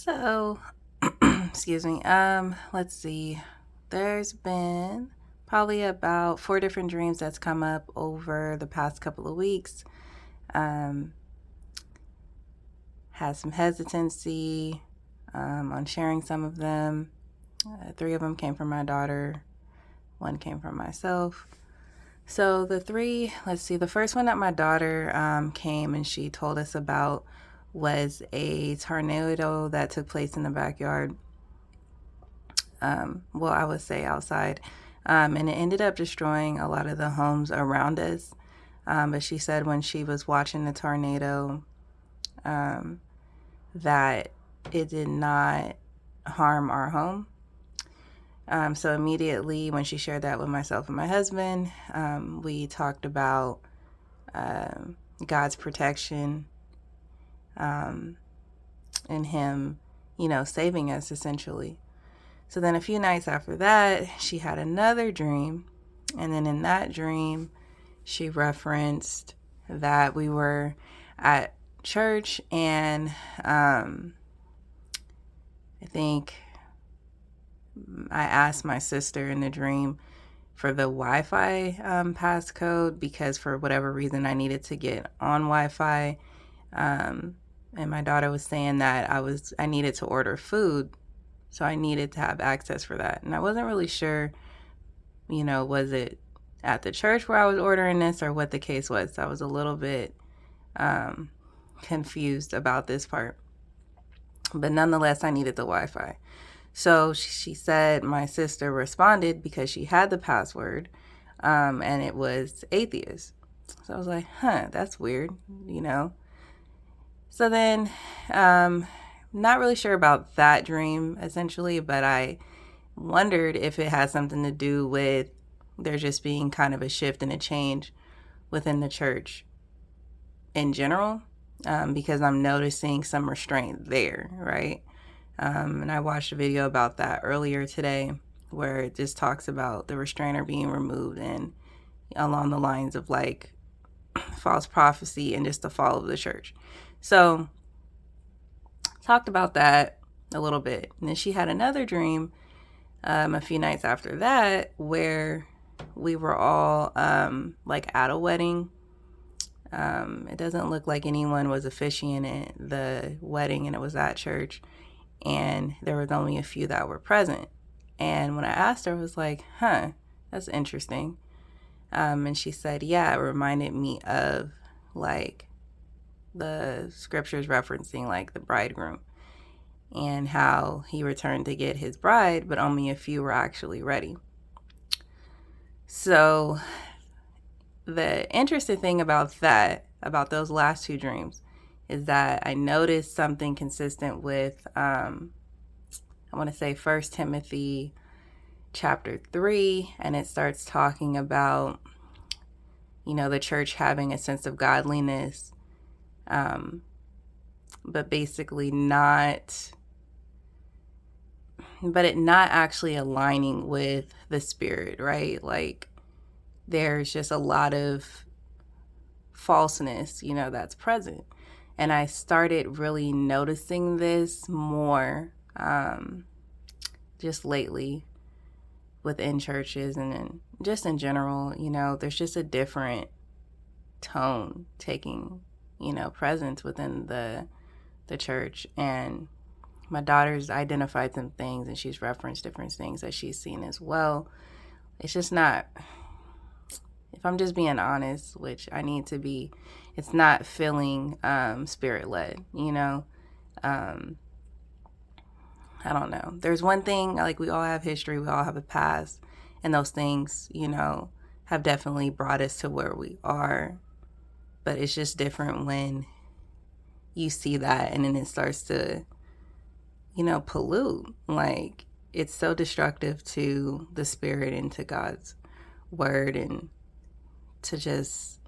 So, excuse me. Let's see. There's been probably about four different dreams that's come up over the past couple of weeks. Um, had some hesitancy on sharing some of them. Three of them came from my daughter. One came from myself. So the three, let's see. The first one that my daughter came and she told us about was a tornado that took place in the backyard. Well, I would say outside. And it ended up destroying a lot of the homes around us. But she said when she was watching the tornado, um, that it did not harm our home. So immediately when she shared that with myself and my husband, we talked about God's protection, um, and Him, saving us essentially. So then a few nights after that, she had another dream. And then in that dream, she referenced that we were at church and I think I asked my sister in the dream for the Wi-Fi passcode because for whatever reason I needed to get on Wi-Fi. And my daughter was saying that I needed to order food, so I needed to have access for that. And I wasn't really sure, was it at the church where I was ordering this or what the case was. So I was a little bit confused about this part. But nonetheless, I needed the Wi-Fi. So she said my sister responded because she had the password, and it was atheist. So I was like, that's weird, So then, not really sure about that dream essentially, but I wondered if it had something to do with there just being kind of a shift and a change within the church in general, because I'm noticing some restraint there, right? And I watched a video about that earlier today where it just talks about the restrainer being removed and along the lines of like false prophecy and just the fall of the church. So talked about that a little bit. And then she had another dream a few nights after that where we were all like at a wedding. It doesn't look like anyone was officiating the wedding, and it was at church, and there was only a few that were present. And when I asked her, I was like, that's interesting. And she said, yeah, it reminded me of like the scriptures referencing like the bridegroom and how he returned to get his bride, but only a few were actually ready. So the interesting thing about those last two dreams, is that I noticed something consistent with, I want to say 1 Timothy chapter 3, and it starts talking about, the church having a sense of godliness, but basically not actually aligning with the spirit, right? Like there's just a lot of falseness, that's present. And I started really noticing this more just lately within churches and just in general. There's just a different tone taking, presence within the church. And my daughter's identified some things and she's referenced different things that she's seen as well. It's just not, if I'm just being honest, which I need to be, it's not feeling spirit-led, I don't know. There's one thing, like we all have history, we all have a past, and those things, have definitely brought us to where we are. But it's just different when you see that and then it starts to, pollute. Like it's so destructive to the spirit and to God's word and to just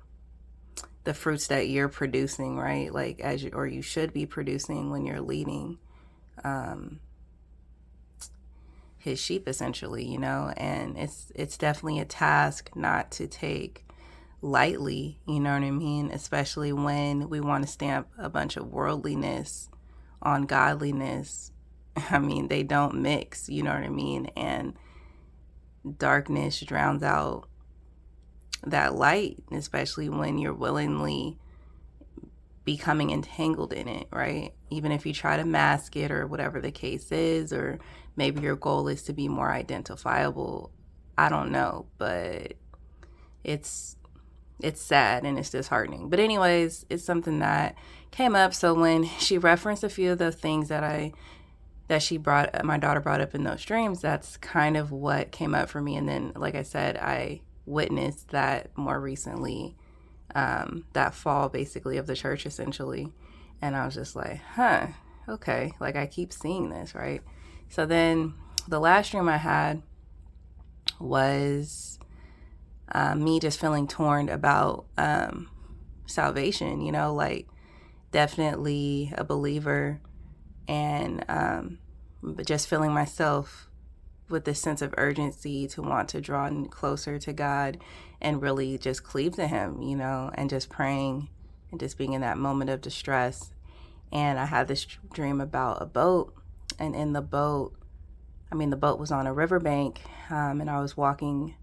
the fruits that you're producing, right? Like or you should be producing when you're leading his sheep essentially, and it's definitely a task not to take lightly, you know what I mean? Especially when we want to stamp a bunch of worldliness on godliness, I mean, they don't mix, you know what I mean? And darkness drowns out that light, especially when you're willingly becoming entangled in it, right? Even if you try to mask it or whatever the case is, or maybe your goal is to be more identifiable. I don't know, but it's it's sad and it's disheartening. But anyways, it's something that came up. So when she referenced a few of the things that she brought, my daughter brought up in those dreams, that's kind of what came up for me. And then, like I said, I witnessed that more recently, that fall basically of the church essentially. And I was just like, huh, okay. Like I keep seeing this, right? So then the last dream I had was me just feeling torn about salvation, like definitely a believer, and but just feeling myself with this sense of urgency to want to draw closer to God and really just cleave to Him, and just praying and just being in that moment of distress. And I had this dream about a boat, and in the boat, the boat was on a riverbank, and I was walking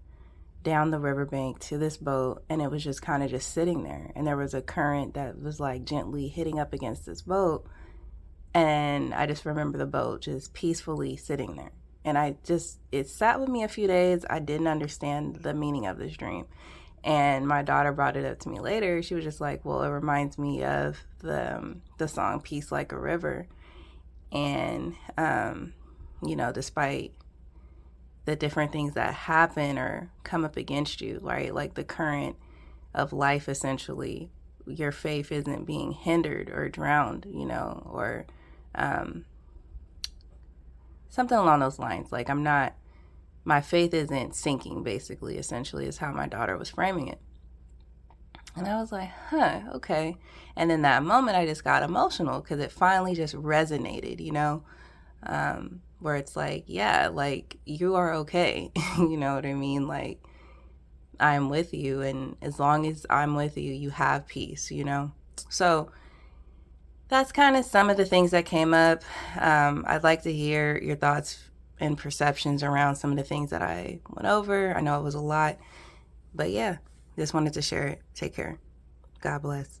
down the riverbank to this boat, and it was just kind of just sitting there, and there was a current that was like gently hitting up against this boat, and I just remember the boat just peacefully sitting there. And it sat with me a few days. I didn't understand the meaning of this dream, and my daughter brought it up to me later. She was just like, well, it reminds me of the song Peace Like a River. And despite the different things that happen or come up against you, right? Like the current of life, essentially, your faith isn't being hindered or drowned, or something along those lines. Like my faith isn't sinking, basically, essentially, is how my daughter was framing it. And I was like, huh, okay. And in that moment, I just got emotional because it finally just resonated, where it's like, yeah, like you are okay. You know what I mean? Like I'm with you. And as long as I'm with you, you have peace, So that's kind of some of the things that came up. I'd like to hear your thoughts and perceptions around some of the things that I went over. I know it was a lot, but yeah, just wanted to share it. Take care. God bless.